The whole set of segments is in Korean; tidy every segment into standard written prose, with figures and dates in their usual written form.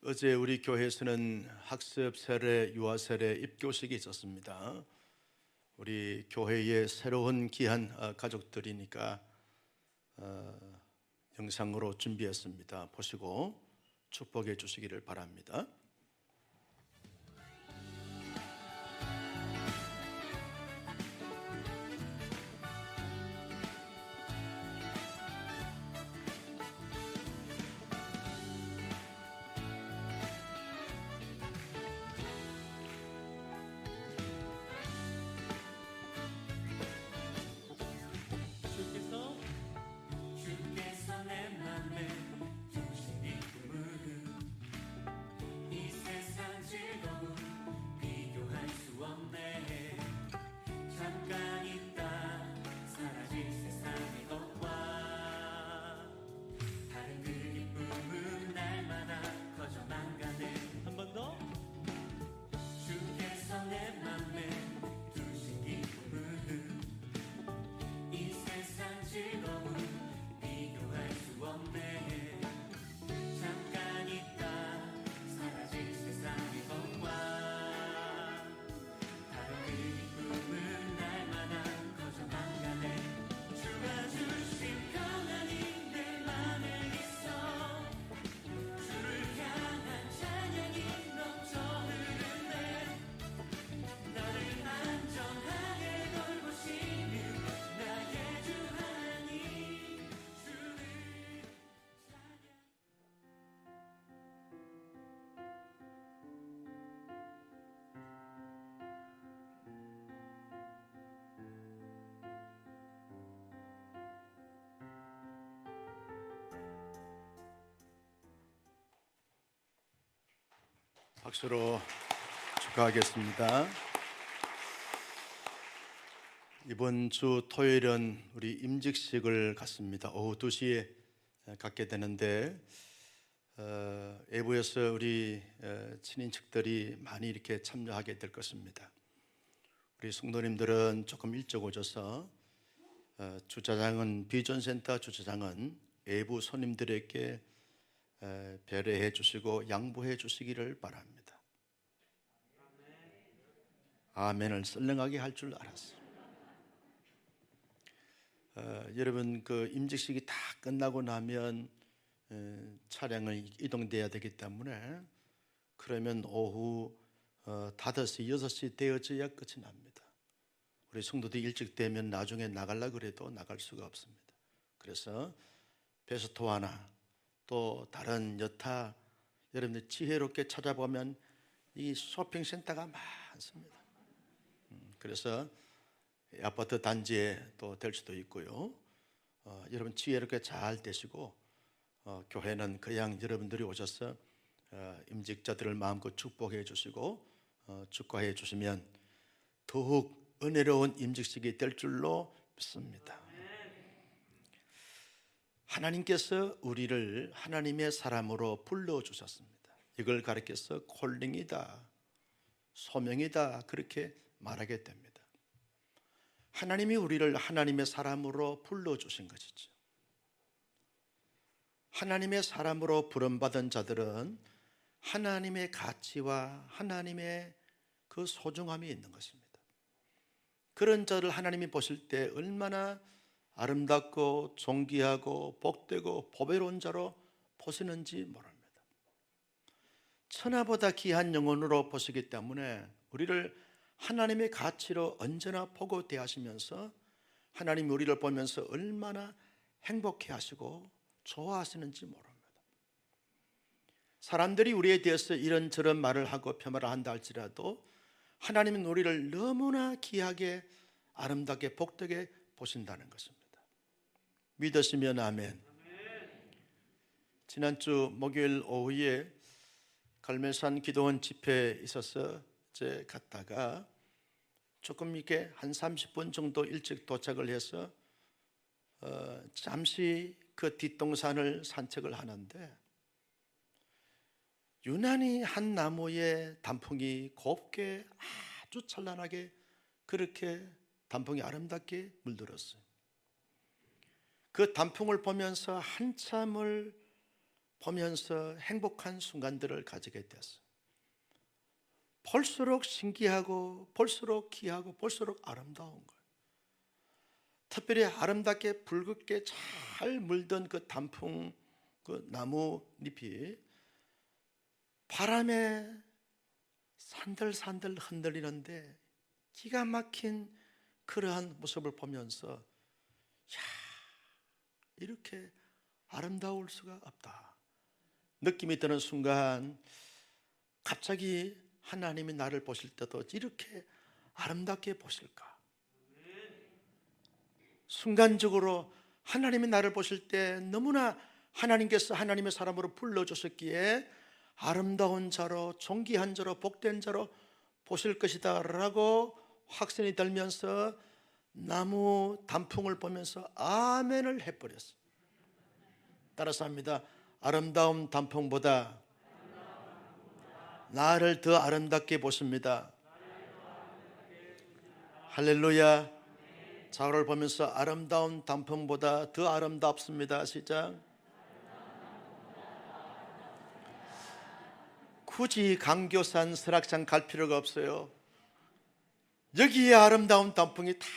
어제 우리 교회에서는 학습 세례, 유아 세례 입교식이 있었습니다. 우리 교회의 새로운 귀한 가족들이니까 영상으로 준비했습니다. 보시고 축복해 주시기를 바랍니다. 주께서 내 맘에 두신 이 꿈은 이 세상 즐거움 비교할 수 없네. 잠깐 있다 사라질 세상의 것과 다른 그 기쁨은 날마다 커져만 가네. 한 번 더. 주께서 내 맘에 두신 이 꿈은 이 세상 즐거움 비교할 수 없네. 잠깐 있다 사라질 세상의 것과 다른 그 기쁨은 날마다 커져만 가네. 주가 주신 평안이 내 맘에 있어. 주를 향한 찬양이 넘쳐 흐르네. 나를 안전하게 돌보시는 나의 주 하나님, 주를 찬양. 박수로 축하하겠습니다. 이번 주 토요일은 우리 임직식을 갖습니다. 오후 2시에 갖게 되는데 외부에서 우리 친인척들이 많이 이렇게 참여하게 될 것입니다. 우리 성도님들은 조금 일찍 오셔서 주차장은 비전센터 주차장은 외부 손님들에게 배려해 주시고 양보해 주시기를 바랍니다. 아멘을 썰렁하게 할 줄 알았어요. 여러분 그 임직식이 다 끝나고 나면 차량을 이동돼야 되기 때문에 그러면 오후 5시, 6시 되어져야 끝이 납니다. 우리 성도들이 일찍 되면 나중에 나가려고 그래도 나갈 수가 없습니다. 그래서 베스토아나 또 다른 여타 여러분들 지혜롭게 찾아보면 이 쇼핑센터가 많습니다. 그래서 아파트 단지에 또 될 수도 있고요. 여러분 지혜롭게 잘 되시고 교회는 그냥 여러분들이 오셔서 임직자들을 마음껏 축복해 주시고 축하해 주시면 더욱 은혜로운 임직식이 될 줄로 믿습니다. 하나님께서 우리를 하나님의 사람으로 불러주셨습니다. 이걸 가리켜서 콜링이다, 소명이다 그렇게 말하게 됩니다. 하나님이 우리를 하나님의 사람으로 불러주신 것이죠. 하나님의 사람으로 부름받은 자들은 하나님의 가치와 하나님의 그 소중함이 있는 것입니다. 그런 자를 하나님이 보실 때 얼마나 아름답고 존귀하고 복되고 보배로운 자로 보시는지 모릅니다. 천하보다 귀한 영혼으로 보시기 때문에 우리를 하나님의 가치로 언제나 보고 대하시면서 하나님이 우리를 보면서 얼마나 행복해 하시고 좋아하시는지 모릅니다. 사람들이 우리에 대해서 이런저런 말을 하고 폄하를 한다 할지라도 하나님은 우리를 너무나 귀하게 아름답게 복되게 보신다는 것입니다. 믿으시면 아멘. 지난주 목요일 오후에 갈매산 기도원 집회에 있어서 이제 갔다가 조금 이렇게 한 30분 정도 일찍 도착을 해서 잠시 그 뒷동산을 산책을 하는데 유난히 한 나무에 단풍이 곱게 아주 찬란하게 그렇게 단풍이 아름답게 물들었어요. 그 단풍을 보면서 한참을 보면서 행복한 순간들을 가지게 되었어요. 볼수록 신기하고 볼수록 귀하고 볼수록 아름다운 거예요. 특별히 아름답게 붉게 잘 물든 그 단풍, 그 나무 잎이 바람에 산들산들 흔들리는데 기가 막힌 그러한 모습을 보면서 야, 이렇게 아름다울 수가 없다 느낌이 드는 순간, 갑자기 하나님이 나를 보실 때도 이렇게 아름답게 보실까? 순간적으로 하나님이 나를 보실 때 너무나 하나님께서 하나님의 사람으로 불러주셨기에 아름다운 자로, 존귀한 자로, 복된 자로 보실 것이다 라고 확신이 들면서 나무 단풍을 보면서 아멘을 해버렸어요. 따라서 합니다. 아름다운 단풍보다 나를 더 아름답게 보십니다. 할렐루야. 자오를 보면서 아름다운 단풍보다 더 아름답습니다. 시작. 굳이 강교산 설악산 갈 필요가 없어요. 여기에 아름다운 단풍이 다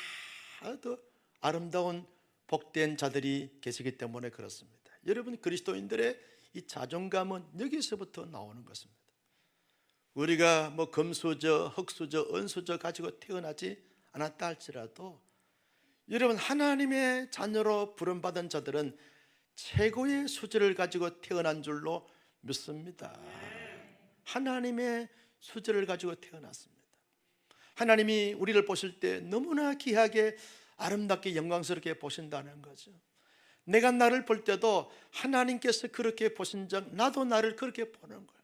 더 아름다운 복된 자들이 계시기 때문에 그렇습니다. 여러분, 그리스도인들의 이 자존감은 여기서부터 나오는 것입니다. 우리가 뭐 금수저, 흙수저, 은수저 가지고 태어나지 않았다 할지라도 여러분, 하나님의 자녀로 부름받은 자들은 최고의 수저를 가지고 태어난 줄로 믿습니다. 하나님의 수저를 가지고 태어났습니다. 하나님이 우리를 보실 때 너무나 귀하게 아름답게 영광스럽게 보신다는 거죠. 내가 나를 볼 때도 하나님께서 그렇게 보신 적, 나도 나를 그렇게 보는 거예요.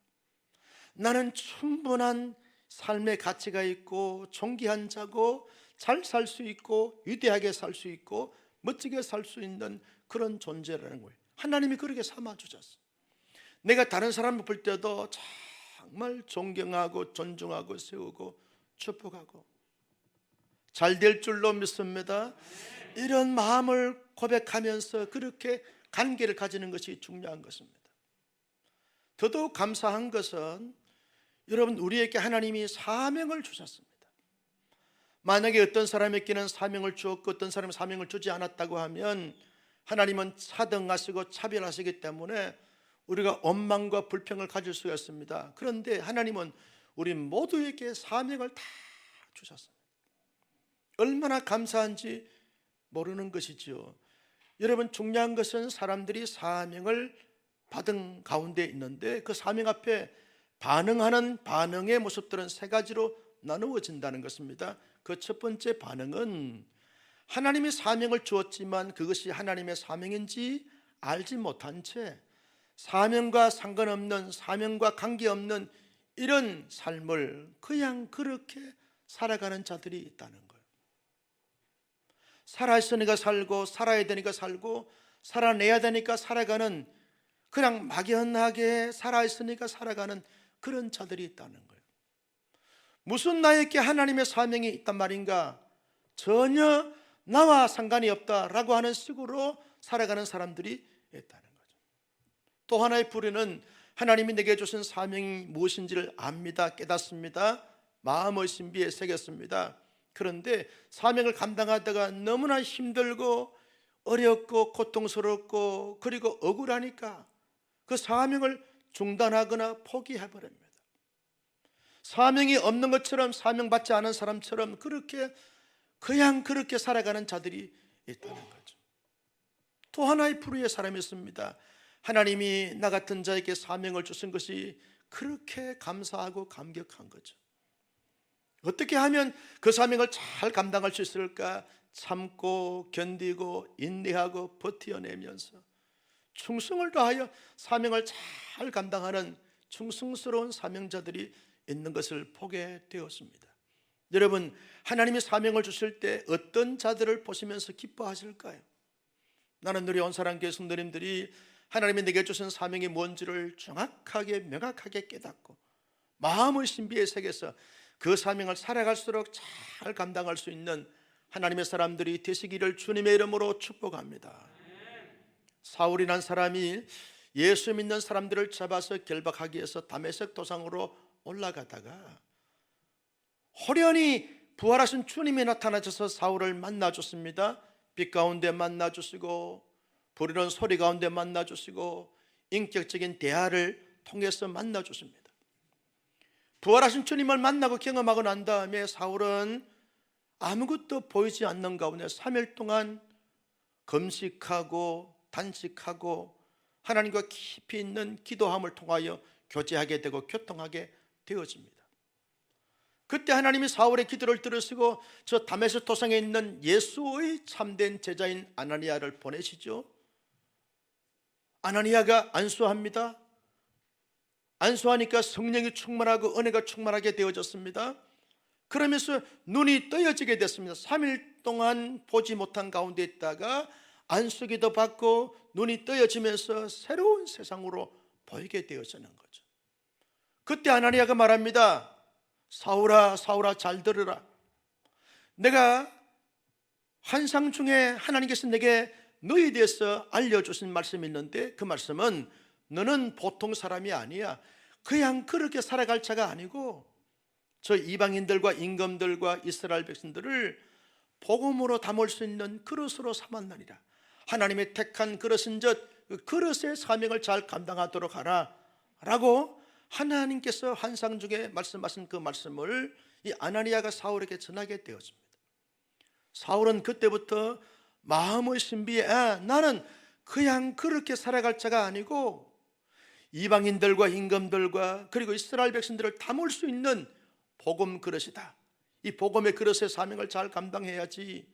나는 충분한 삶의 가치가 있고 존귀한 자고 잘 살 수 있고 위대하게 살 수 있고 멋지게 살 수 있는 그런 존재라는 거예요. 하나님이 그렇게 삼아주셨어요. 내가 다른 사람을 볼 때도 정말 존경하고 존중하고 세우고 축복하고 잘 될 줄로 믿습니다. 이런 마음을 고백하면서 그렇게 관계를 가지는 것이 중요한 것입니다. 더더욱 감사한 것은 여러분, 우리에게 하나님이 사명을 주셨습니다. 만약에 어떤 사람에게는 사명을 주었고 어떤 사람은 사명을 주지 않았다고 하면 하나님은 차등하시고 차별하시기 때문에 우리가 원망과 불평을 가질 수가 있습니다. 그런데 하나님은 우리 모두에게 사명을 다 주셨습니다. 얼마나 감사한지 모르는 것이죠. 여러분, 중요한 것은 사람들이 사명을 받은 가운데 있는데 그 사명 앞에 반응하는 반응의 모습들은 세 가지로 나누어진다는 것입니다. 그 첫 번째 반응은 하나님이 사명을 주었지만 그것이 하나님의 사명인지 알지 못한 채 사명과 상관없는, 사명과 관계없는 이런 삶을 그냥 그렇게 살아가는 자들이 있다는 거예요. 살아있으니까 살고 살아야 되니까 살고 살아내야 되니까 살아가는, 그냥 막연하게 살아있으니까 살아가는 그런 자들이 있다는 거예요. 무슨 나에게 하나님의 사명이 있단 말인가? 전혀 나와 상관이 없다라고 하는 식으로 살아가는 사람들이 있다는 거죠. 또 하나의 부류는 하나님이 내게 주신 사명이 무엇인지를 압니다. 깨닫습니다. 마음의 신비에 새겼습니다. 그런데 사명을 감당하다가 너무나 힘들고 어렵고 고통스럽고 그리고 억울하니까 그 사명을 중단하거나 포기해버립니다. 사명이 없는 것처럼, 사명받지 않은 사람처럼 그냥 그렇게 살아가는 자들이 있다는 거죠. 또 하나의 부류의 사람이 있습니다. 하나님이 나 같은 자에게 사명을 주신 것이 그렇게 감사하고 감격한 거죠. 어떻게 하면 그 사명을 잘 감당할 수 있을까? 참고 견디고 인내하고 버텨내면서 충성을 다하여 사명을 잘 감당하는 충성스러운 사명자들이 있는 것을 보게 되었습니다. 여러분, 하나님이 사명을 주실 때 어떤 자들을 보시면서 기뻐하실까요? 나는 우리 온사랑교회 성도님들이 하나님이 내게 주신 사명이 뭔지를 정확하게 명확하게 깨닫고 마음의 신비에 새겨서 그 사명을 살아갈수록 잘 감당할 수 있는 하나님의 사람들이 되시기를 주님의 이름으로 축복합니다. 사울이란 사람이 예수 믿는 사람들을 잡아서 결박하기 위해서 다메섹 도상으로 올라가다가 호련히 부활하신 주님이 나타나셔서 사울을 만나줬습니다. 빛 가운데 만나주시고 부르는 소리 가운데 만나주시고 인격적인 대화를 통해서 만나주십니다. 부활하신 주님을 만나고 경험하고 난 다음에 사울은 아무것도 보이지 않는 가운데 3일 동안 금식하고 단식하고 하나님과 깊이 있는 기도함을 통하여 교제하게 되고 교통하게 되어집니다. 그때 하나님이 사울의 기도를 들으시고 저 다메섹 도상에 있는 예수의 참된 제자인 아나니아를 보내시죠. 아나니아가 안수합니다. 안수하니까 성령이 충만하고 은혜가 충만하게 되어졌습니다. 그러면서 눈이 떠여지게 됐습니다. 3일 동안 보지 못한 가운데 있다가 안수기도 받고 눈이 떠여지면서 새로운 세상으로 보이게 되어지는 거죠. 그때 아나니아가 말합니다. 사울아, 사울아, 잘 들으라. 내가 환상 중에 하나님께서 내게 너에 대해서 알려주신 말씀이 있는데 그 말씀은 너는 보통 사람이 아니야. 그냥 그렇게 살아갈 자가 아니고 저 이방인들과 임금들과 이스라엘 백성들을 복음으로 담을 수 있는 그릇으로 삼았나니라. 하나님의 택한 그릇인 그 그릇의 사명을 잘 감당하도록 하라 라고 하나님께서 환상 중에 말씀하신 그 말씀을 이 아나니아가 사울에게 전하게 되었습니다. 사울은 그때부터 마음의 신비에 나는 그냥 그렇게 살아갈 자가 아니고 이방인들과 임금들과 그리고 이스라엘 백성들을 담을 수 있는 복음 그릇이다. 이 복음의 그릇의 사명을 잘 감당해야지.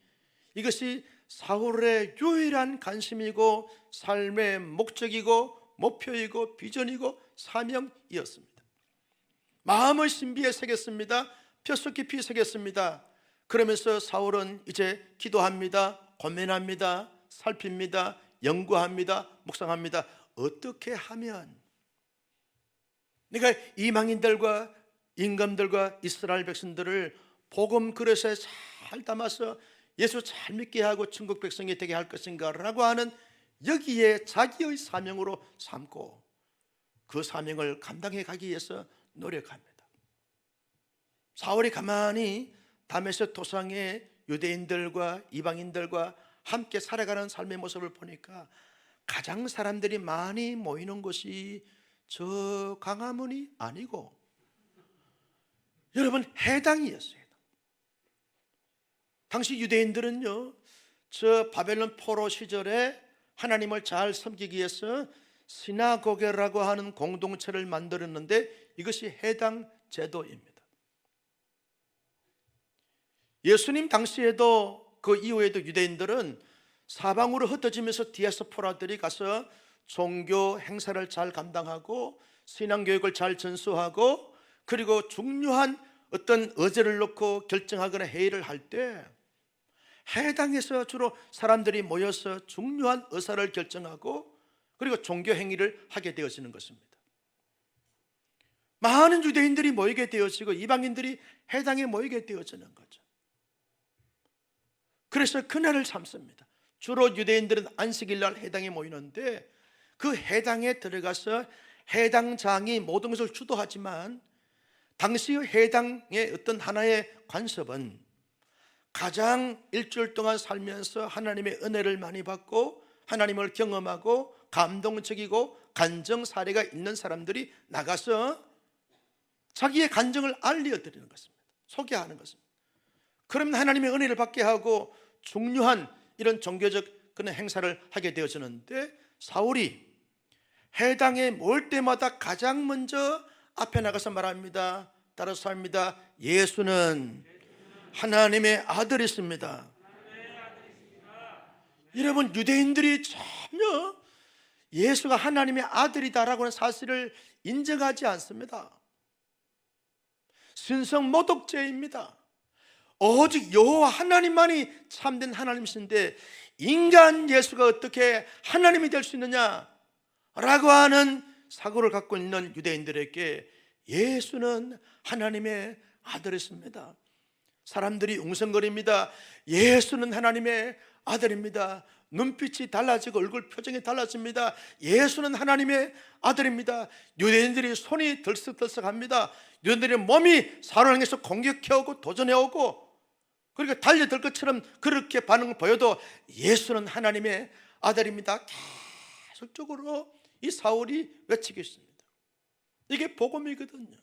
이것이 사울의 유일한 관심이고 삶의 목적이고 목표이고 비전이고 사명이었습니다. 마음의 신비에 새겼습니다. 뼛속 깊이 새겼습니다. 그러면서 사울은 이제 기도합니다. 고민합니다. 살핍니다. 연구합니다. 묵상합니다. 어떻게 하면 내가 이방인들과 임금들과 이스라엘 백성들을 복음 그릇에 잘 담아서 예수 잘 믿게 하고 천국 백성이 되게 할 것인가 라고 하는 여기에 자기의 사명으로 삼고 그 사명을 감당해 가기 위해서 노력합니다. 사울이 가만히 다메섹 도상의 유대인들과 이방인들과 함께 살아가는 삶의 모습을 보니까 가장 사람들이 많이 모이는 곳이 저 광화문이 아니고 여러분 해당이었어요. 당시 유대인들은요 저 바벨론 포로 시절에 하나님을 잘 섬기기 위해서 시나고게라고 하는 공동체를 만들었는데 이것이 해당 제도입니다. 예수님 당시에도 그 이후에도 유대인들은 사방으로 흩어지면서 디아스포라들이 가서 종교 행사를 잘 감당하고 신앙교육을 잘 전수하고 그리고 중요한 어떤 의제를 놓고 결정하거나 회의를 할 때 해당에서 주로 사람들이 모여서 중요한 의사를 결정하고 그리고 종교 행위를 하게 되어지는 것입니다. 많은 유대인들이 모이게 되어지고 이방인들이 해당에 모이게 되어지는 거죠. 그래서 그날을 삼습니다. 주로 유대인들은 안식일 날 해당에 모이는데 그 해당에 들어가서 해당장이 모든 것을 주도하지만 당시의 해당의 어떤 하나의 관습은 가장 일주일 동안 살면서 하나님의 은혜를 많이 받고 하나님을 경험하고 감동적이고 간증 사례가 있는 사람들이 나가서 자기의 간증을 알려드리는 것입니다. 소개하는 것입니다. 그러면 하나님의 은혜를 받게 하고 중요한 이런 종교적 그런 행사를 하게 되어지는데 사울이 해당에 모일 때마다 가장 먼저 앞에 나가서 말합니다. 따라서 합니다. 예수는 하나님의 아들이십니다. 여러분 유대인들이 전혀 예수가 하나님의 아들이다라고 하는 사실을 인정하지 않습니다. 신성 모독죄입니다. 오직 여호와 하나님만이 참된 하나님이신데 인간 예수가 어떻게 하나님이 될 수 있느냐 라고 하는 사고를 갖고 있는 유대인들에게 예수는 하나님의 아들이십니다. 사람들이 웅성거립니다. 예수는 하나님의 아들입니다. 눈빛이 달라지고 얼굴 표정이 달라집니다. 예수는 하나님의 아들입니다. 유대인들이 손이 들썩들썩합니다. 유대인들의 몸이 사울을 향해서 공격해오고 도전해오고, 그러니까 달려들 것처럼 그렇게 반응을 보여도 예수는 하나님의 아들입니다. 계속적으로 이 사울이 외치고 있습니다. 이게 복음이거든요.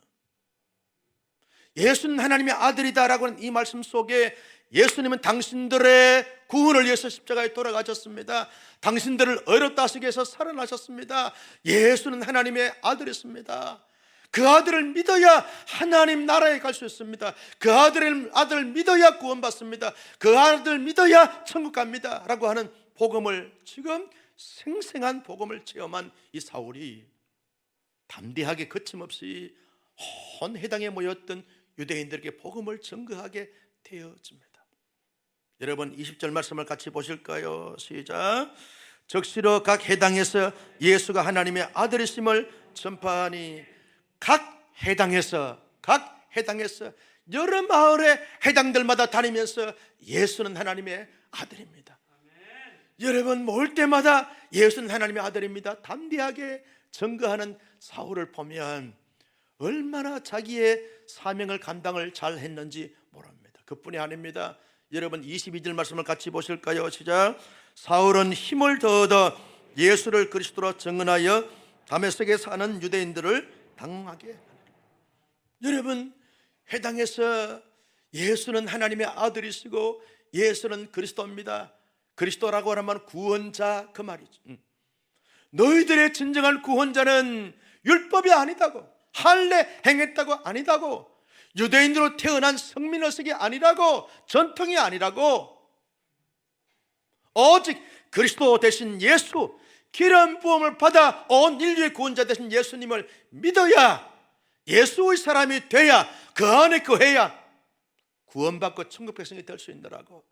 예수는 하나님의 아들이다라고 하는 이 말씀 속에 예수님은 당신들의 구원을 위해서 십자가에 돌아가셨습니다. 당신들을 어렵다 하시기 위해서 살아나셨습니다. 예수는 하나님의 아들이었습니다. 그 아들을 믿어야 하나님 나라에 갈 수 있습니다. 그 아들을 믿어야 구원받습니다. 그 아들을 믿어야 천국 갑니다 라고 하는 복음을, 지금 생생한 복음을 체험한 이 사울이 담대하게 거침없이 온 회당에 모였던 유대인들에게 복음을 증거하게 되어집니다. 여러분 20절 말씀을 같이 보실까요? 시작. 적시로 각 회당에서 예수가 하나님의 아들이심을 전파하니, 각 회당에서 여러 마을의 회당들마다 다니면서 예수는 하나님의 아들입니다. 여러분 모을 때마다 예수는 하나님의 아들입니다 담대하게 증거하는 사울을 보면 얼마나 자기의 사명을 감당을 잘 했는지 모릅니다. 그뿐이 아닙니다. 여러분 22절 말씀을 같이 보실까요? 시작. 사울은 힘을 더 얻어 예수를 그리스도로 증언하여 다메섹에 사는 유대인들을 당하게 하니라. 여러분 회당에서 예수는 하나님의 아들이시고 예수는 그리스도입니다. 그리스도라고 하면 구원자, 그 말이죠. 너희들의 진정한 구원자는 율법이 아니다고, 할례 행했다고 아니다고, 유대인으로 태어난 성민의식이 아니라고, 전통이 아니라고, 오직 그리스도 대신 예수, 기름 부음을 받아 온 인류의 구원자 되신 예수님을 믿어야, 예수의 사람이 돼야, 그 안에 거해야 구원받고 천국 백성이 될 수 있느라고.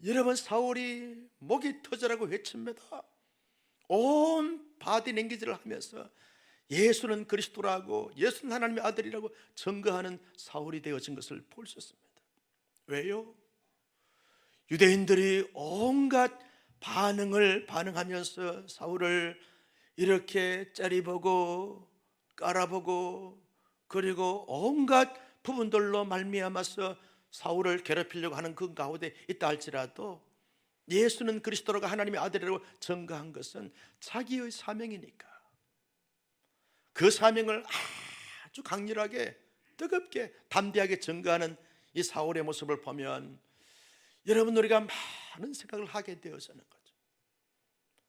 여러분 사울이 목이 터져라고 외칩니다. 온 바디랭귀지를 하면서 예수는 그리스도라고, 예수는 하나님의 아들이라고 증거하는 사울이 되어진 것을 볼 수 있습니다. 왜요? 유대인들이 온갖 반응하면서 사울을 이렇게 째려보고 깔아보고, 그리고 온갖 부분들로 말미암아서 사울을 괴롭히려고 하는 그 가운데 있다 할지라도 예수는 그리스도라고 하나님의 아들이라고 증거한 것은 자기의 사명이니까 그 사명을 아주 강렬하게, 뜨겁게, 담대하게 증거하는 이 사울의 모습을 보면 여러분 우리가 많은 생각을 하게 되어서는 거죠.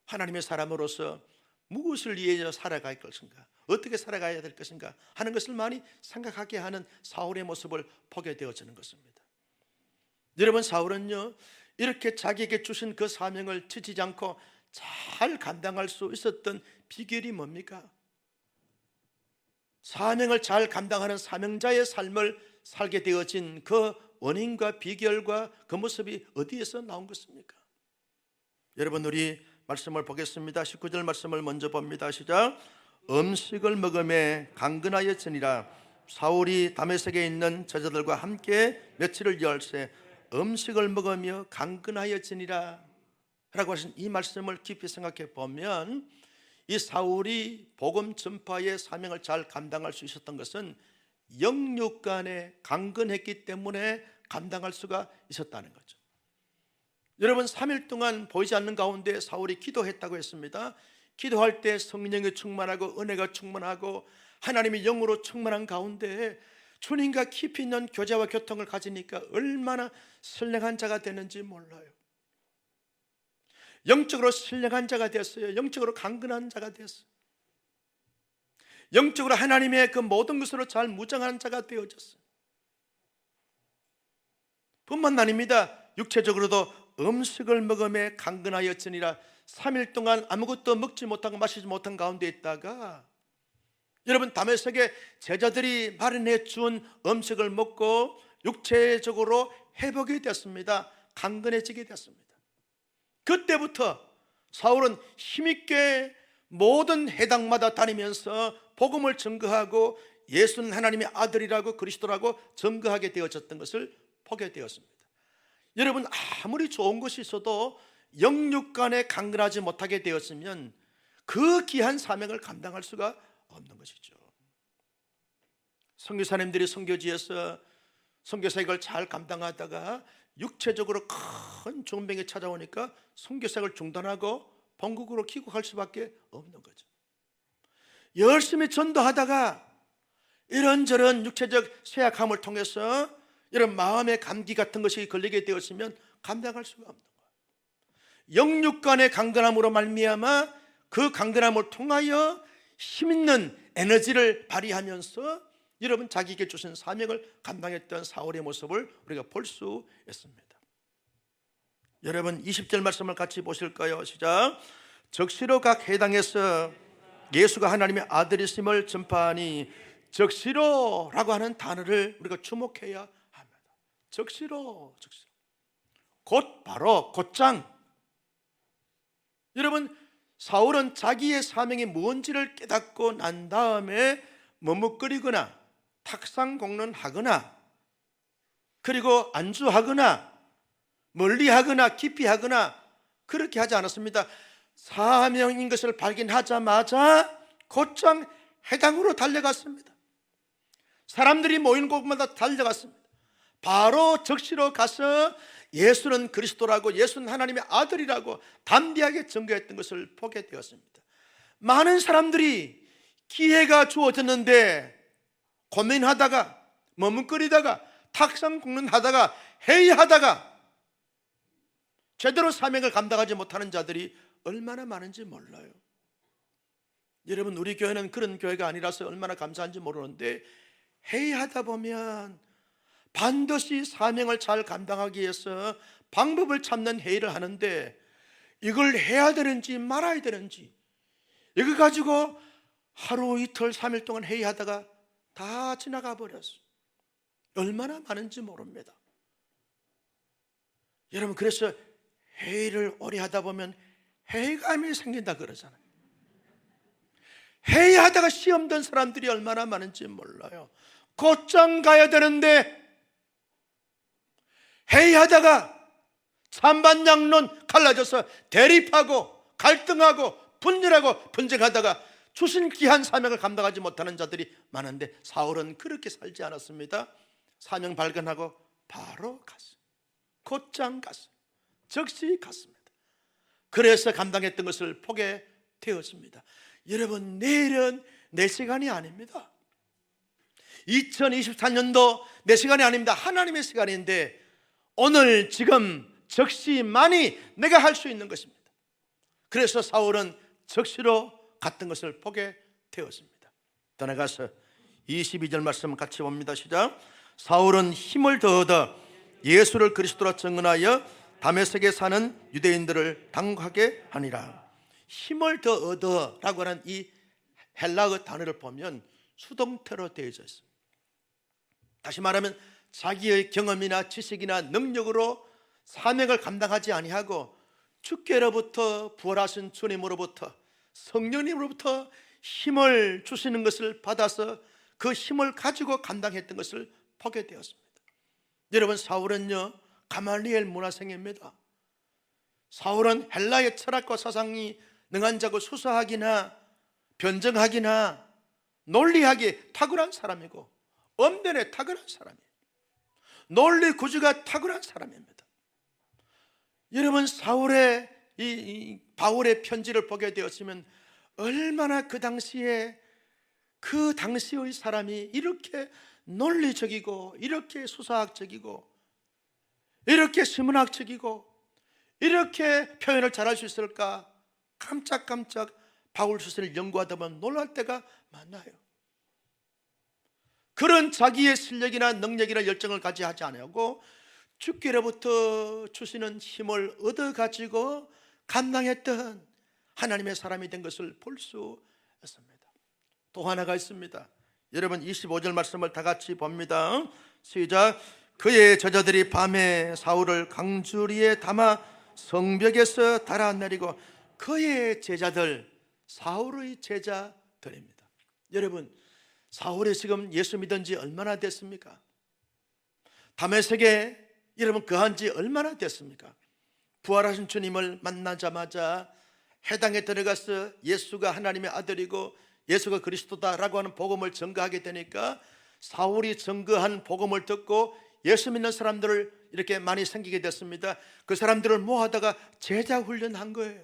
하나님의 사람으로서 무엇을 위해 살아갈 것인가, 어떻게 살아가야 될 것인가 하는 것을 많이 생각하게 하는 사울의 모습을 보게 되어지는 것입니다. 여러분 사울은요 이렇게 자기에게 주신 그 사명을 지치지 않고 잘 감당할 수 있었던 비결이 뭡니까? 사명을 잘 감당하는 사명자의 삶을 살게 되어진 그 원인과 비결과 그 모습이 어디에서 나온 것입니까? 여러분 우리 말씀을 보겠습니다. 19절 말씀을 먼저 봅니다. 시작. 음식을 먹음에 강건하여지니라. 사울이 다메섹에 있는 제자들과 함께 며칠을 열세 음식을 먹으며 강건하여지니라 라고 하신 이 말씀을 깊이 생각해 보면 이 사울이 복음 전파의 사명을 잘 감당할 수 있었던 것은 영육간에 강건했기 때문에 감당할 수가 있었다는 거죠. 여러분 3일 동안 보이지 않는 가운데 사울이 기도했다고 했습니다. 기도할 때 성령이 충만하고 은혜가 충만하고 하나님의 영으로 충만한 가운데 주님과 깊이 있는 교제와 교통을 가지니까 얼마나 선량한 자가 되는지 몰라요. 영적으로 선량한 자가 됐어요. 영적으로 강건한 자가 됐어요. 영적으로 하나님의 그 모든 것으로 잘 무장한 자가 되어졌어요. 뿐만 아닙니다. 육체적으로도 음식을 먹음에 강건하였으니라. 3일 동안 아무것도 먹지 못하고 마시지 못한 가운데 있다가 여러분 다메섹의 제자들이 마련해 준 음식을 먹고 육체적으로 회복이 됐습니다. 강건해지게 됐습니다. 그때부터 사울은 힘있게 모든 회당마다 다니면서 복음을 증거하고 예수는 하나님의 아들이라고 그리스도라고 증거하게 되어졌던 것을 보게 되었습니다. 여러분 아무리 좋은 것이 있어도 영육간에 강건하지 못하게 되었으면 그 귀한 사명을 감당할 수가 없는 것이죠. 선교사님들이 선교지에서 선교사역을 잘 감당하다가 육체적으로 큰 중병이 찾아오니까 선교사역을 중단하고 본국으로 귀국할 수밖에 없는 거죠. 열심히 전도하다가 이런저런 육체적 쇠약함을 통해서 이런 마음의 감기 같은 것이 걸리게 되었으면 감당할 수가 없는 거예요. 영육간의 강건함으로 말미암아 그 강건함을 통하여 힘있는 에너지를 발휘하면서 여러분 자기에게 주신 사명을 감당했던 사울의 모습을 우리가 볼 수 있습니다. 여러분 20절 말씀을 같이 보실까요? 시작. 적시로 각 해당에서 예수가 하나님의 아들이심을 전파하니, 적시로라고 하는 단어를 우리가 주목해야 합니다. 적시로, 적시로. 곧 바로 곧장. 여러분 사울은 자기의 사명이 뭔지를 깨닫고 난 다음에 머뭇거리거나 탁상공론하거나 그리고 안주하거나 멀리하거나 깊이하거나 그렇게 하지 않았습니다. 사명인 것을 발견하자마자 곧장 해당으로 달려갔습니다. 사람들이 모인 곳마다 달려갔습니다. 바로 적시로 가서 예수는 그리스도라고, 예수는 하나님의 아들이라고 담대하게 증거했던 것을 보게 되었습니다. 많은 사람들이 기회가 주어졌는데 고민하다가 머뭇거리다가 탁상공론하다가 회의하다가 제대로 사명을 감당하지 못하는 자들이 얼마나 많은지 몰라요. 여러분 우리 교회는 그런 교회가 아니라서 얼마나 감사한지 모르는데, 회의하다 보면 반드시 사명을 잘 감당하기 위해서 방법을 찾는 회의를 하는데, 이걸 해야 되는지 말아야 되는지 이거 가지고 하루 이틀 3일 동안 회의하다가 다 지나가 버렸어요. 얼마나 많은지 모릅니다. 여러분 그래서 회의를 오래 하다 보면 회의감이 생긴다 그러잖아요. 회의하다가 시험 든 사람들이 얼마나 많은지 몰라요. 곧장 가야 되는데 회의하다가 찬반양론 갈라져서 대립하고 갈등하고 분열하고 분쟁하다가 주신 귀한 사명을 감당하지 못하는 자들이 많은데, 사울은 그렇게 살지 않았습니다. 사명 발견하고 바로 갔어요. 곧장 갔어요. 즉시 갔습니다. 그래서 감당했던 것을 보게 되었습니다. 여러분 내일은 내 시간이 아닙니다. 2024년도 내 시간이 아닙니다. 하나님의 시간인데 오늘 지금 즉시만이 내가 할 수 있는 것입니다. 그래서 사울은 즉시로 갔던 것을 보게 되었습니다. 떠나가서 22절 말씀 같이 봅니다. 시작. 사울은 힘을 더 얻어 예수를 그리스도라 증언하여 다메섹에 사는 유대인들을 당하게 하니라. 힘을 더 얻어라고 하는 이 헬라어 단어를 보면 수동태로 되어져 있습니다. 다시 말하면 자기의 경험이나 지식이나 능력으로 사명을 감당하지 아니하고 주께로부터 부활하신 주님으로부터 성령님으로부터 힘을 주시는 것을 받아서 그 힘을 가지고 감당했던 것을 보게 되었습니다. 여러분 사울은요 가말리엘 문화생입니다. 사울은 헬라의 철학과 사상이 능한 자고 수사하기나 변증하기나 논리하기에 탁월한 사람이고 언변에 탁월한 사람이에요. 논리 구조가 탁월한 사람입니다. 여러분 사울의 이 바울의 편지를 보게 되었으면 얼마나 그 당시의 사람이 이렇게 논리적이고 이렇게 수사학적이고 이렇게 신문학적이고 이렇게 표현을 잘할 수 있을까 깜짝깜짝 바울 수사를 연구하다 보면 놀랄 때가 많아요. 그런 자기의 실력이나 능력이나 열정을 가지지 하지 않고 주께로부터 주시는 힘을 얻어가지고 감당했던 하나님의 사람이 된 것을 볼 수 있습니다. 또 하나가 있습니다. 여러분 25절 말씀을 다 같이 봅니다. 시작. 그의 제자들이 밤에 사울을 강주리에 담아 성벽에서 달아내리고, 그의 제자들, 사울의 제자들입니다. 여러분 사울이 지금 예수 믿은 지 얼마나 됐습니까? 다메섹에 여러분 거한 지 얼마나 됐습니까? 부활하신 주님을 만나자마자 해당에 들어가서 예수가 하나님의 아들이고 예수가 그리스도다라고 하는 복음을 전가하게 되니까 사울이 전거한 복음을 듣고 예수 믿는 사람들을 이렇게 많이 생기게 됐습니다. 그 사람들을 모아다가 제자 훈련한 거예요.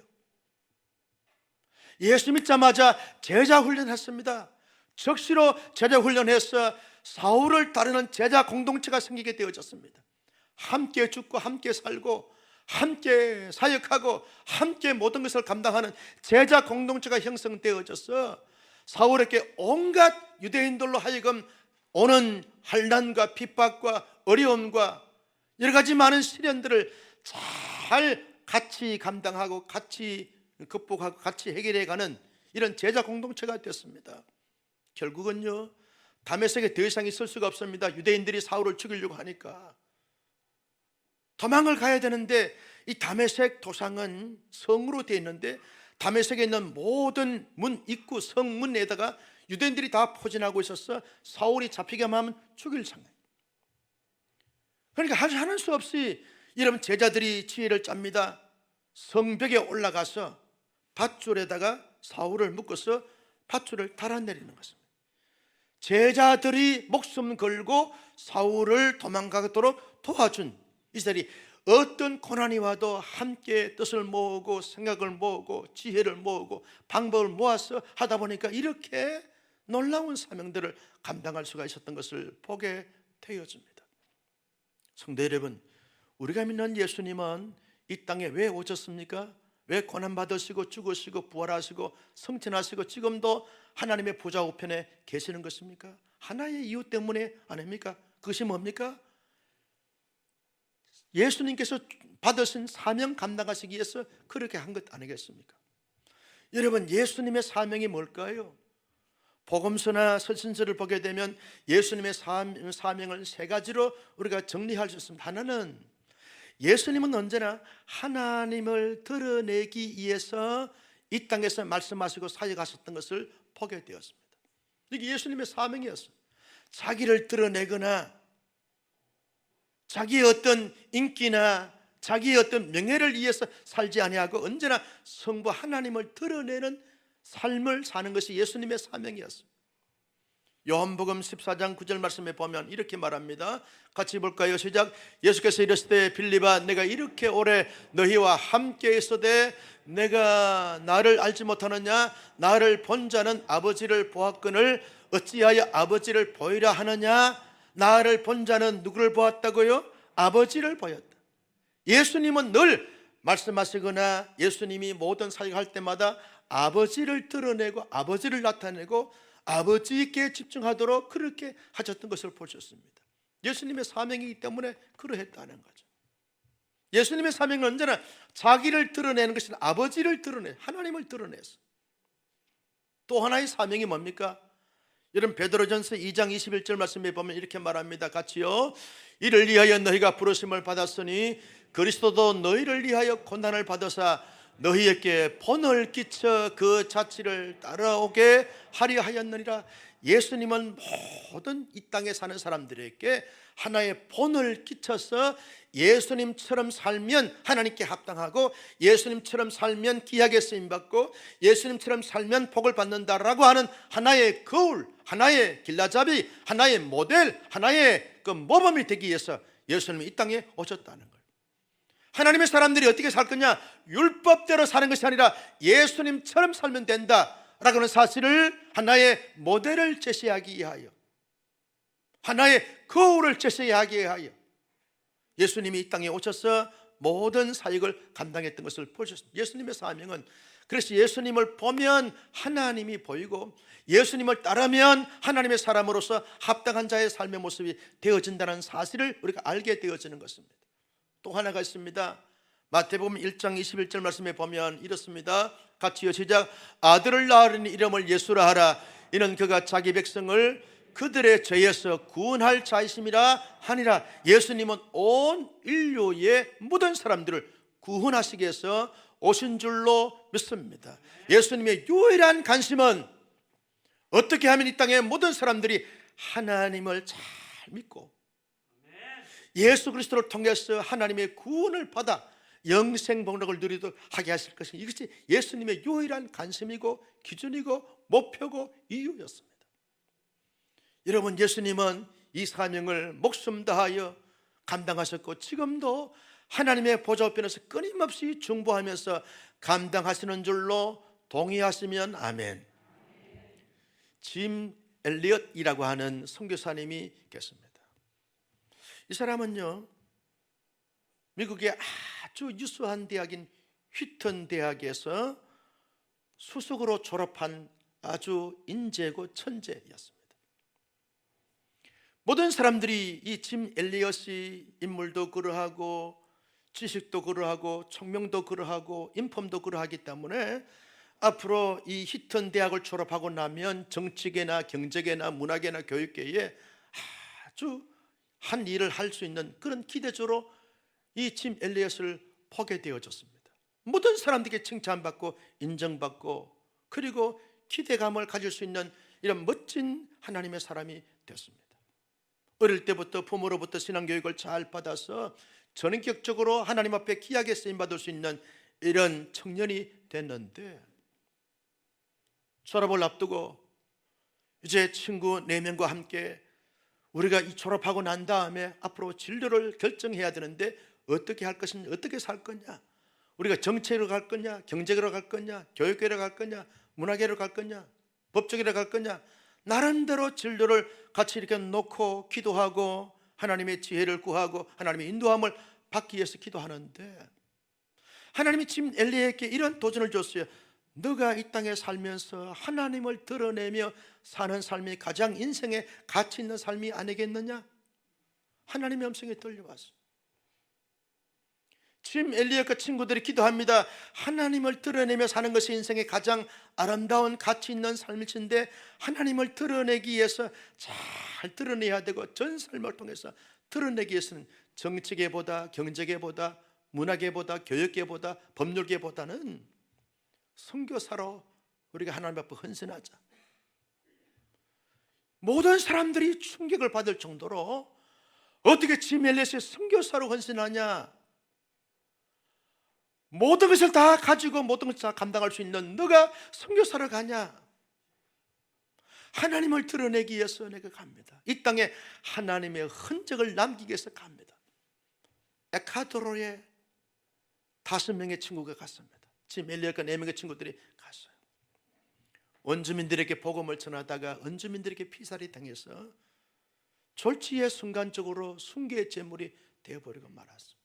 예수 믿자마자 제자 훈련했습니다. 적시로 제자 훈련해서 사울을 따르는 제자 공동체가 생기게 되어졌습니다. 함께 죽고 함께 살고 함께 사역하고 함께 모든 것을 감당하는 제자 공동체가 형성되어져서 사울에게 온갖 유대인들로 하여금 오는 환난과 핍박과 어려움과 여러 가지 많은 시련들을 잘 같이 감당하고 같이 극복하고 같이 해결해가는 이런 제자 공동체가 됐습니다. 결국은요, 다메섹에 더 이상 있을 수가 없습니다. 유대인들이 사울을 죽이려고 하니까 도망을 가야 되는데 이 다메섹 도상은 성으로 되어 있는데 다메섹에 있는 모든 문 입구 성문에다가 유대인들이 다 포진하고 있어서 사울이 잡히게만 하면 죽일 상황. 그러니까 하는 수 없이 여러분 제자들이 지혜를 짭니다. 성벽에 올라가서 밧줄에다가 사울을 묶어서 밧줄을 달아내리는 것입니다. 제자들이 목숨 걸고 사울을 도망가도록 도와준 이스라엘이 어떤 고난이 와도 함께 뜻을 모으고 생각을 모으고 지혜를 모으고 방법을 모아서 하다 보니까 이렇게 놀라운 사명들을 감당할 수가 있었던 것을 보게 되어집니다. 성도 여러분, 우리가 믿는 예수님은 이 땅에 왜 오셨습니까? 왜 고난받으시고 죽으시고 부활하시고 성천하시고 지금도 하나님의 보좌 우편에 계시는 것입니까? 하나의 이유 때문에 아닙니까? 그것이 뭡니까? 예수님께서 받으신 사명 감당하시기 위해서 그렇게 한 것 아니겠습니까? 여러분, 예수님의 사명이 뭘까요? 복음서나 서신서를 보게 되면 예수님의 사명을 세 가지로 우리가 정리할 수 있습니다. 하나는 예수님은 언제나 하나님을 드러내기 위해서 이 땅에서 말씀하시고 사역하셨던 것을 보게 되었습니다. 이게 예수님의 사명이었어요. 자기를 드러내거나 자기의 어떤 인기나 자기의 어떤 명예를 위해서 살지 아니하고 언제나 성부 하나님을 드러내는 삶을 사는 것이 예수님의 사명이었어요. 요한복음 14장 9절 말씀에 보면 이렇게 말합니다. 같이 볼까요? 시작. 예수께서 이르시되 빌립아, 내가 이렇게 오래 너희와 함께 있어되 내가 나를 알지 못하느냐? 나를 본 자는 아버지를 보았거늘 어찌하여 아버지를 보이라 하느냐? 나를 본 자는 누구를 보았다고요? 아버지를 보였다. 예수님은 늘 말씀하시거나 예수님이 모든 사역할 때마다 아버지를 드러내고 아버지를 나타내고 아버지께 집중하도록 그렇게 하셨던 것을 보셨습니다. 예수님의 사명이기 때문에 그러했다는 거죠. 예수님의 사명은 언제나 자기를 드러내는 것이 아버지를 드러내 하나님을 드러내서 또 하나의 사명이 뭡니까? 여러분 베드로전서 2장 21절 말씀에 보면 이렇게 말합니다. 같이요. 이를 위하여 너희가 부르심을 받았으니 그리스도도 너희를 위하여 고난을 받으사 너희에게 본을 끼쳐 그 자취를 따라오게 하려 하였느니라. 예수님은 모든 이 땅에 사는 사람들에게 하나의 본을 끼쳐서 예수님처럼 살면 하나님께 합당하고 예수님처럼 살면 귀하게 쓰임받고 예수님처럼 살면 복을 받는다라고 하는 하나의 거울, 하나의 길라잡이, 하나의 모델, 하나의 그 모범이 되기 위해서 예수님이 이 땅에 오셨다는 거예요. 하나님의 사람들이 어떻게 살 거냐? 율법대로 사는 것이 아니라 예수님처럼 살면 된다라고 하는 사실을 하나의 모델을 제시하기 위하여 하나의 거울을 제시하기 위하여 예수님이 이 땅에 오셔서 모든 사역을 감당했던 것을 보셨습니다. 예수님의 사명은 그래서 예수님을 보면 하나님이 보이고 예수님을 따르면 하나님의 사람으로서 합당한 자의 삶의 모습이 되어진다는 사실을 우리가 알게 되어지는 것입니다. 또 하나가 있습니다. 마태복음 1장 21절 말씀에 보면 이렇습니다. 같이요 시작. 아들을 낳으리니 이름을 예수라 하라. 이는 그가 자기 백성을 그들의 죄에서 구원할 자이심이라 하니라. 예수님은 온 인류의 모든 사람들을 구원하시기 위해서 오신 줄로 믿습니다. 예수님의 유일한 관심은 어떻게 하면 이 땅의 모든 사람들이 하나님을 잘 믿고 예수 그리스도를 통해서 하나님의 구원을 받아 영생 복락을 누리도록 하게 하실 것이, 이것이 예수님의 유일한 관심이고 기준이고 목표고 이유였습니다. 여러분, 예수님은 이 사명을 목숨 다하여 감당하셨고 지금도 하나님의 보좌 우편에서 끊임없이 중보하면서 감당하시는 줄로 동의하시면 아멘. 짐 엘리엇이라고 하는 선교사님이 계십니다. 이 사람은요, 미국의 아주 유수한 대학인 휘턴 대학에서 수석으로 졸업한 아주 인재고 천재였습니다. 모든 사람들이 이 짐 엘리엇이 인물도 그러하고 지식도 그러하고 청명도 그러하고 인품도 그러하기 때문에 앞으로 이 휘턴 대학을 졸업하고 나면 정치계나 경제계나 문화계나 교육계에 아주 한 일을 할 수 있는 그런 기대주로 이 짐 엘리엇을 보게 되어졌습니다. 모든 사람들에게 칭찬받고 인정받고 그리고 기대감을 가질 수 있는 이런 멋진 하나님의 사람이 되었습니다. 어릴 때부터 부모로부터 신앙교육을 잘 받아서 전인격적으로 하나님 앞에 귀하게 쓰임받을 수 있는 이런 청년이 됐는데, 졸업을 앞두고 이제 친구 4명과 함께 우리가 이 졸업하고 난 다음에 앞으로 진로를 결정해야 되는데 어떻게 할 것이냐, 어떻게 살 거냐, 우리가 정치로 갈 거냐, 경제로 갈 거냐, 교육계로 갈 거냐, 문화계로 갈 거냐, 법조계로 갈 거냐, 나름대로 진로를 같이 이렇게 놓고 기도하고 하나님의 지혜를 구하고 하나님의 인도함을 받기 위해서 기도하는데, 하나님이 짐 엘리에게 이런 도전을 줬어요. 너가 이 땅에 살면서 하나님을 드러내며 사는 삶이 가장 인생에 가치 있는 삶이 아니겠느냐? 하나님의 음성이 들려왔어요. 짐 엘리엇과 친구들이 기도합니다. 하나님을 드러내며 사는 것이 인생의 가장 아름다운 가치 있는 삶일진데, 하나님을 드러내기 위해서 잘 드러내야 되고 전 삶을 통해서 드러내기 위해서는 정치계보다 경제계보다 문화계보다 교육계보다 법률계보다는 선교사로 우리가 하나님 앞에 헌신하자. 모든 사람들이 충격을 받을 정도로 어떻게 짐 엘리엇이 선교사로 헌신하냐? 모든 것을 다 가지고 모든 것을 다 감당할 수 있는 너가 선교사로 가냐? 하나님을 드러내기 위해서 내가 갑니다. 이 땅에 하나님의 흔적을 남기기 위해서 갑니다. 에콰도르에 5명의 친구가 갔습니다. 짐 엘리엇과 4명의 친구들이 갔어요. 원주민들에게 복음을 전하다가 원주민들에게 피살이 당해서 졸지에 순간적으로 순교의 제물이 되어버리고 말았습니다.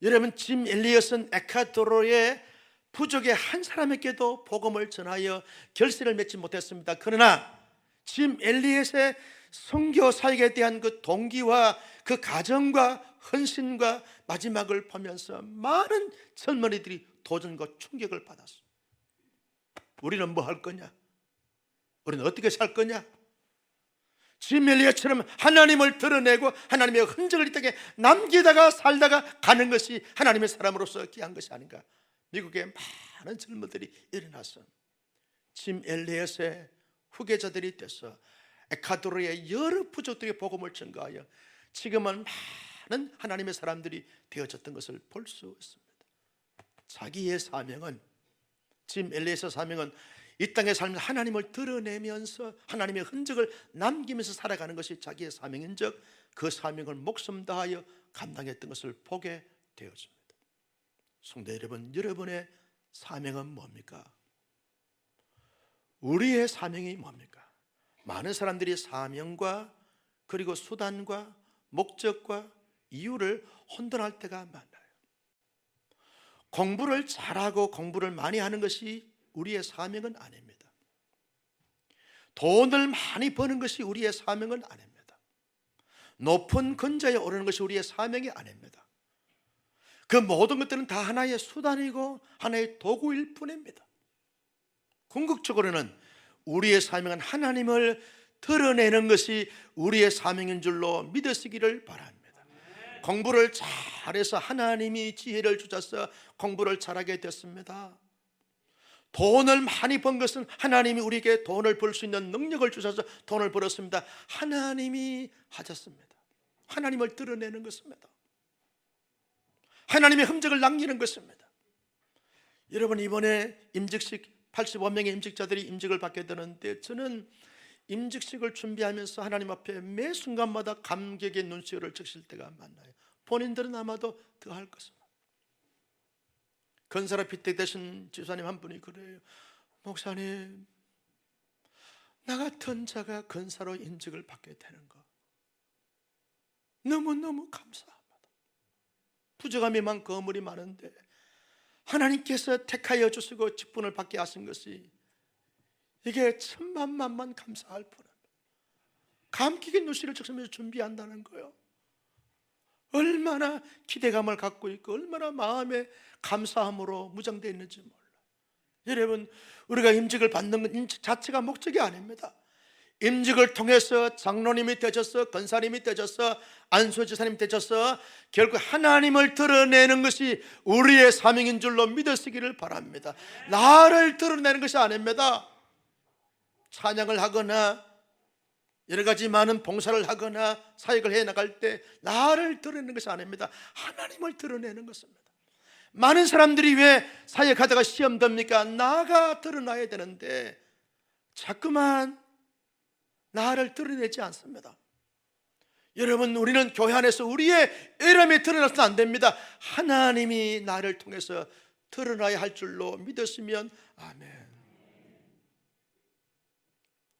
여러분, 짐 엘리엇은 에콰도르의 부족의 한 사람에게도 복음을 전하여 결실을 맺지 못했습니다. 그러나 짐 엘리엇의 선교 사역에 대한 그 동기와 그 가정과 헌신과 마지막을 보면서 많은 젊은이들이 도전과 충격을 받았습니다. 우리는 뭐 할 거냐? 우리는 어떻게 살 거냐? 짐 엘리엇처럼 하나님을 드러내고 하나님의 흔적을 이 땅에 남기다가 살다가 가는 것이 하나님의 사람으로서 귀한 것이 아닌가? 미국의 많은 젊은이들이 일어나서 짐 엘리엇의 후계자들이 돼서 에콰도르의 여러 부족들에게 복음을 전가하여 지금은 많은 하나님의 사람들이 되어졌던 것을 볼 수 있습니다. 자기의 사명은, 짐 엘리엇의 사명은 이 땅에 살면서 하나님을 드러내면서 하나님의 흔적을 남기면서 살아가는 것이 자기의 사명인즉 그 사명을 목숨 다하여 감당했던 것을 보게 되었습니다. 성도 여러분, 여러분의 사명은 뭡니까? 우리의 사명이 뭡니까? 많은 사람들이 사명과 그리고 수단과 목적과 이유를 혼돈할 때가 많아요. 공부를 잘하고 공부를 많이 하는 것이 우리의 사명은 아닙니다. 돈을 많이 버는 것이 우리의 사명은 아닙니다. 높은 근자에 오르는 것이 우리의 사명이 아닙니다. 그 모든 것들은 다 하나의 수단이고 하나의 도구일 뿐입니다. 궁극적으로는 우리의 사명은 하나님을 드러내는 것이 우리의 사명인 줄로 믿으시기를 바랍니다. 공부를 잘해서 하나님이 지혜를 주셔서 공부를 잘하게 됐습니다. 돈을 많이 번 것은 하나님이 우리에게 돈을 벌 수 있는 능력을 주셔서 돈을 벌었습니다. 하나님이 하셨습니다. 하나님을 드러내는 것입니다. 하나님의 흔적을 남기는 것입니다. 여러분, 이번에 임직식 85명의 임직자들이 임직을 받게 되는데, 저는 임직식을 준비하면서 하나님 앞에 매 순간마다 감격의 눈시울을 적실 때가 많아요. 본인들은 아마도 더 할 것입니다. 건설업 피택 되신 집사님 한 분이 그래요. 목사님, 나 같은 자가 건사로 임직을 받게 되는 거 너무너무 감사합니다. 부족함이 많고 거물이 많은데 하나님께서 택하여 주시고 직분을 받게 하신 것이 이게 천만만만 감사할 뿐입니다. 감격의 눈시를 적시면서 준비한다는 거예요. 얼마나 기대감을 갖고 있고 얼마나 마음에 감사함으로 무장되어 있는지 몰라. 여러분, 우리가 임직을 받는 건 임직 자체가 목적이 아닙니다. 임직을 통해서 장로님이 되셔서 권사님이 되셔서 안수지사님 되셔서 결국 하나님을 드러내는 것이 우리의 사명인 줄로 믿으시기를 바랍니다. 나를 드러내는 것이 아닙니다. 찬양을 하거나 여러 가지 많은 봉사를 하거나 사역을 해나갈 때 나를 드러내는 것이 아닙니다. 하나님을 드러내는 것입니다. 많은 사람들이 왜 사역하다가 시험 듭니까? 나가 드러나야 되는데 자꾸만 나를 드러내지 않습니다. 여러분, 우리는 교회 안에서 우리의 이름이 드러나서는 안 됩니다. 하나님이 나를 통해서 드러나야 할 줄로 믿으시면 아멘.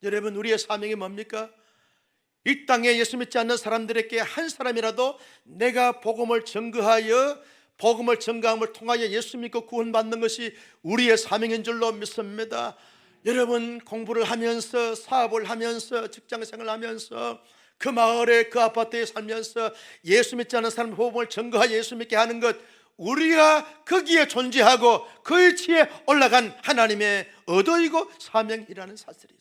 여러분, 우리의 사명이 뭡니까? 이 땅에 예수 믿지 않는 사람들에게 한 사람이라도 내가 복음을 증거하여 복음을 증거함을 통하여 예수 믿고 구원받는 것이 우리의 사명인 줄로 믿습니다. 여러분, 공부를 하면서 사업을 하면서 직장생활을 하면서 그 마을에 그 아파트에 살면서 예수 믿지 않는 사람 복음을 증거하여 예수 믿게 하는 것, 우리가 거기에 존재하고 그 위치에 올라간 하나님의 의도이고 사명이라는 사실이죠.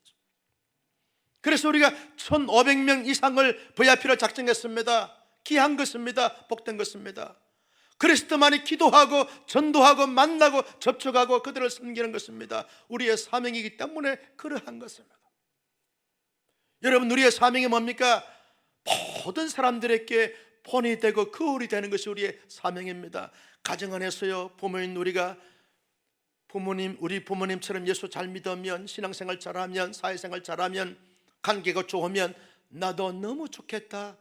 그래서 우리가 1500명 이상을 VIP로 작정했습니다. 귀한 것입니다. 복된 것입니다. 그리스도만이 기도하고 전도하고 만나고 접촉하고 그들을 섬기는 것입니다. 우리의 사명이기 때문에 그러한 것입니다. 여러분, 우리의 사명이 뭡니까? 모든 사람들에게 본이 되고 거울이 되는 것이 우리의 사명입니다. 가정 안에서요, 부모인 우리가 우리 부모님처럼 예수 잘 믿으면, 신앙생활 잘하면, 사회생활 잘하면, 관계가 좋으면 나도 너무 좋겠다.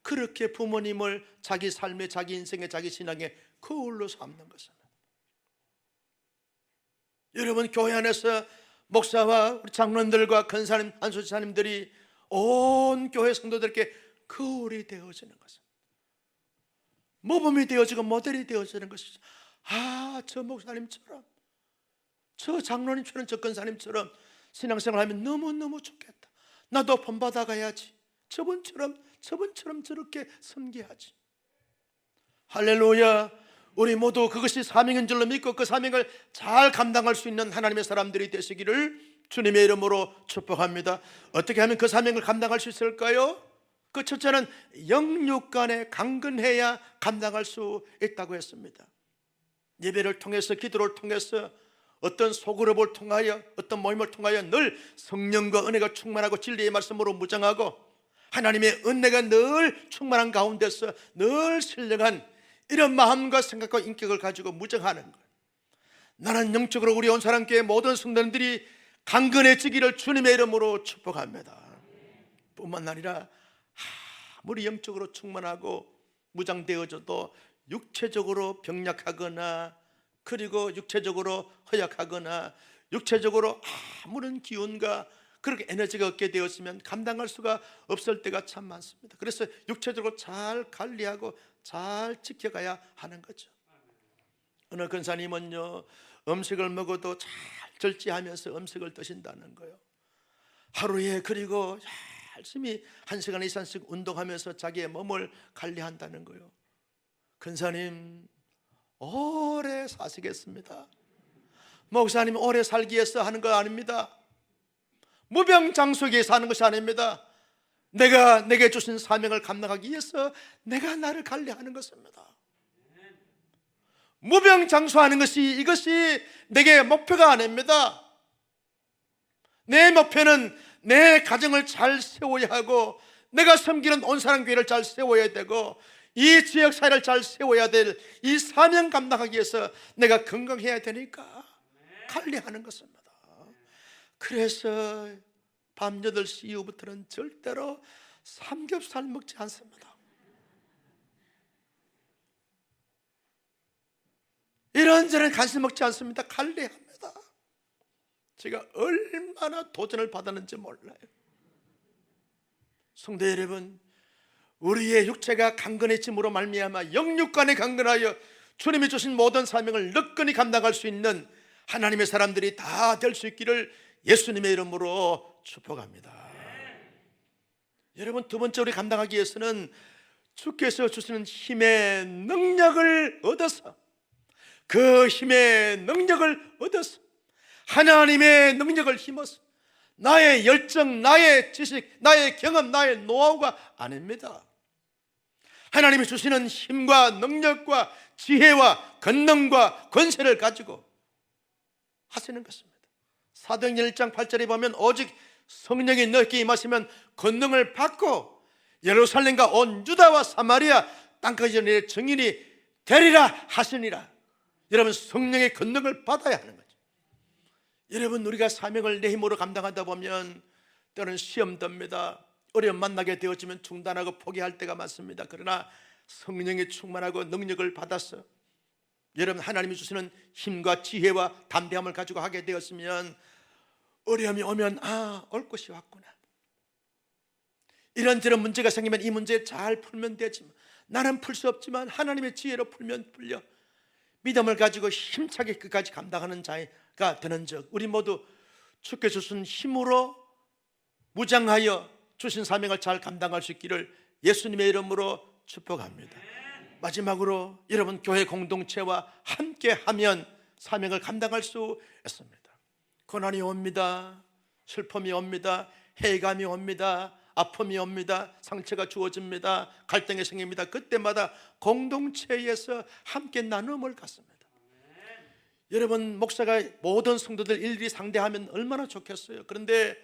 그렇게 부모님을 자기 삶의, 자기 인생의, 자기 신앙의 거울로 삼는 것입니다. 여러분, 교회 안에서 목사와 우리 장로님들과 권사님, 안수지사님들이 온 교회 성도들에게 거울이 되어지는 것입니다. 모범이 되어지고 모델이 되어지는 것이죠. 아, 저 목사님처럼, 저 장로님처럼, 저 권사님처럼 신앙생활하면 너무너무 좋겠다. 나도 본받아 가야지. 저분처럼 저렇게 섬겨야지. 할렐루야. 우리 모두 그것이 사명인 줄로 믿고 그 사명을 잘 감당할 수 있는 하나님의 사람들이 되시기를 주님의 이름으로 축복합니다. 어떻게 하면 그 사명을 감당할 수 있을까요? 그 첫째는 영육 간에 강건해야 감당할 수 있다고 했습니다. 예배를 통해서, 기도를 통해서, 어떤 소그룹을 통하여, 어떤 모임을 통하여 늘 성령과 은혜가 충만하고 진리의 말씀으로 무장하고 하나님의 은혜가 늘 충만한 가운데서 늘 신령한 이런 마음과 생각과 인격을 가지고 무장하는 것. 나는 영적으로 우리 온사랑교회 모든 성도님들이 강건해지기를 주님의 이름으로 축복합니다. 뿐만 아니라 아무리 영적으로 충만하고 무장되어져도 육체적으로 병약하거나, 그리고 육체적으로 허약하거나, 육체적으로 아무런 기운과 그렇게 에너지가 없게 되었으면 감당할 수가 없을 때가 참 많습니다. 그래서 육체적으로 잘 관리하고 잘 지켜가야 하는 거죠. 어느 권사님은요, 음식을 먹어도 잘 절제하면서 음식을 드신다는 거예요. 하루에 그리고 열심히 1시간 이상씩 운동하면서 자기의 몸을 관리한다는 거예요. 권사님, 오래 사시겠습니다. 목사님, 오래 살기 위해서 하는 거 아닙니다. 무병장수하기 위해서 하는 것이 아닙니다. 내게 주신 사명을 감당하기 위해서 내가 나를 관리하는 것입니다. 무병장수하는 것이, 이것이 내게 목표가 아닙니다. 내 목표는 내 가정을 잘 세워야 하고, 내가 섬기는 온사랑교회를 잘 세워야 되고, 이 지역사회를 잘 세워야 될 이 사명 감당하기 위해서 내가 건강해야 되니까 관리하는 것입니다. 그래서 밤 8시 이후부터는 절대로 삼겹살 먹지 않습니다. 이런저런 간식 먹지 않습니다. 관리합니다. 제가 얼마나 도전을 받았는지 몰라요. 성도 여러분, 우리의 육체가 강건해짐으로 말미암아 영육간에 강건하여 주님이 주신 모든 사명을 너끈히 감당할 수 있는 하나님의 사람들이 다 될 수 있기를 예수님의 이름으로 축복합니다. 여러분, 두 번째 우리 감당하기 위해서는 주께서 주시는 힘의 능력을 얻어서, 그 힘의 능력을 얻어서 하나님의 능력을 힘어서, 나의 열정, 나의 지식, 나의 경험, 나의 노하우가 아닙니다. 하나님이 주시는 힘과 능력과 지혜와 권능과 권세를 가지고 하시는 것입니다. 사도행전 1장 8절에 보면 오직 성령이 너희에게 임하시면 권능을 받고 예루살렘과 온 유다와 사마리아 땅까지 내 증인이 되리라 하시니라. 여러분, 성령의 권능을 받아야 하는 거죠. 여러분, 우리가 사명을 내 힘으로 감당하다 보면 때로는 시험 듭니다. 어려움 만나게 되어지면 중단하고 포기할 때가 많습니다. 그러나 성령이 충만하고 능력을 받아서 여러분, 하나님이 주시는 힘과 지혜와 담대함을 가지고 하게 되었으면 어려움이 오면 올 것이 왔구나, 이런저런 문제가 생기면 이 문제 잘 풀면 되지만, 나는 풀 수 없지만 하나님의 지혜로 풀면 풀려 믿음을 가지고 힘차게 끝까지 감당하는 자가 되는 적, 우리 모두 주께서 주신 힘으로 무장하여 주신 사명을 잘 감당할 수 있기를 예수님의 이름으로 축복합니다. 마지막으로 여러분, 교회 공동체와 함께하면 사명을 감당할 수 있습니다. 고난이 옵니다. 슬픔이 옵니다. 해감이 옵니다. 아픔이 옵니다. 상처가 주어집니다. 갈등이 생깁니다. 그때마다 공동체에서 함께 나눔을 갖습니다. 여러분, 목사가 모든 성도들 일일이 상대하면 얼마나 좋겠어요. 그런데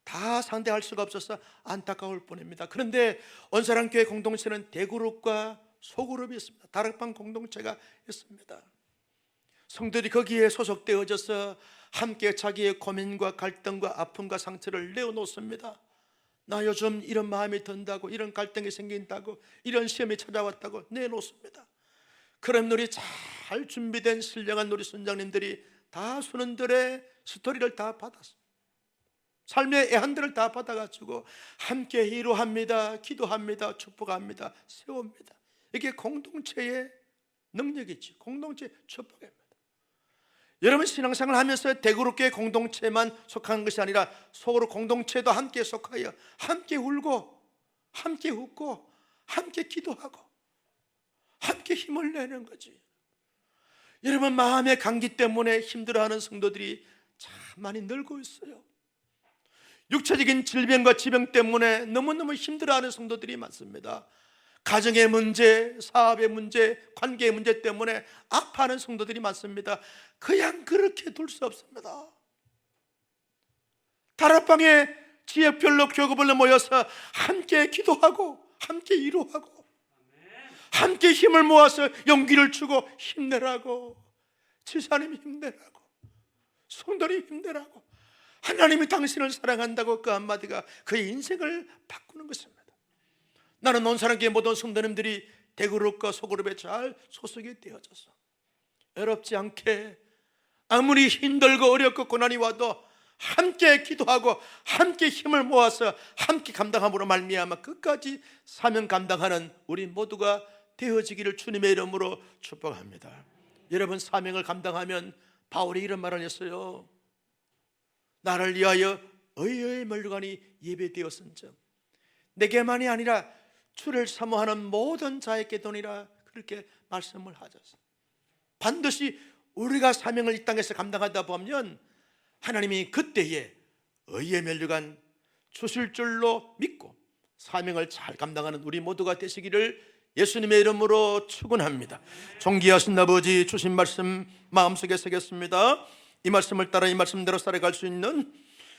다 상대할 수가 없어서 안타까울 뿐입니다. 그런데 온사랑교회 공동체는 대그룹과 소그룹이 있습니다. 다락방 공동체가 있습니다. 성도들이 거기에 소속되어져서 함께 자기의 고민과 갈등과 아픔과 상처를 내어놓습니다. 나 요즘 이런 마음이 든다고, 이런 갈등이 생긴다고, 이런 시험이 찾아왔다고 내놓습니다. 그럼 우리 잘 준비된 신령한 우리 선장님들이 다 수는들의 스토리를 다 받았어요. 삶의 애한들을 다 받아가지고 함께 위로합니다. 기도합니다. 축복합니다. 세웁니다. 이게 공동체의 능력이지, 공동체의 축복입니다. 여러분, 신앙생활을 하면서 대그룹교회 공동체만 속한 것이 아니라 속으로 공동체도 함께 속하여 함께 울고 함께 웃고 함께 기도하고 함께 힘을 내는 거지. 여러분, 마음의 감기 때문에 힘들어하는 성도들이 참 많이 늘고 있어요. 육체적인 질병과 지병 때문에 너무너무 힘들어하는 성도들이 많습니다. 가정의 문제, 사업의 문제, 관계의 문제 때문에 아파하는 성도들이 많습니다. 그냥 그렇게 둘 수 없습니다. 다락방에 지역별로 교구별로 모여서 함께 기도하고 함께 위로하고 함께 힘을 모아서 용기를 주고 힘내라고, 지사님 힘내라고, 성도님 힘내라고, 하나님이 당신을 사랑한다고 그 한마디가 그의 인생을 바꾸는 것입니다. 나는 온사랑교회 모든 성도님들이 대그룹과 소그룹에 잘 소속이 되어져서 어렵지 않게, 아무리 힘들고 어렵고 고난이 와도 함께 기도하고 함께 힘을 모아서 함께 감당함으로 말미암아 끝까지 사명 감당하는 우리 모두가 되어지기를 주님의 이름으로 축복합니다. 여러분, 사명을 감당하면 바울이 이런 말을 했어요. 나를 위하여 의의 멸류관이 예배되었은즉 내게만이 아니라 주를 사모하는 모든 자에게 도니라, 그렇게 말씀을 하셨어요. 반드시 우리가 사명을 이 땅에서 감당하다 보면 하나님이 그때에 의의 멸류관 주실 줄로 믿고 사명을 잘 감당하는 우리 모두가 되시기를 예수님의 이름으로 축원합니다. 존귀하신 아버지, 주신 말씀 마음속에 새겼습니다. 이 말씀을 따라 이 말씀대로 살아갈 수 있는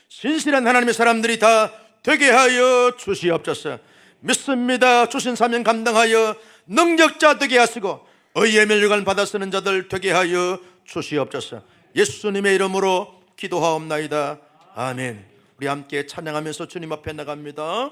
신실한 하나님의 사람들이 다 되게 하여 주시옵소서. 믿습니다. 주신 사명 감당하여 능력자 되게 하시고 의의 면류관 받아 쓰는 자들 되게 하여 주시옵소서. 예수님의 이름으로 기도하옵나이다. 아멘. 우리 함께 찬양하면서 주님 앞에 나갑니다.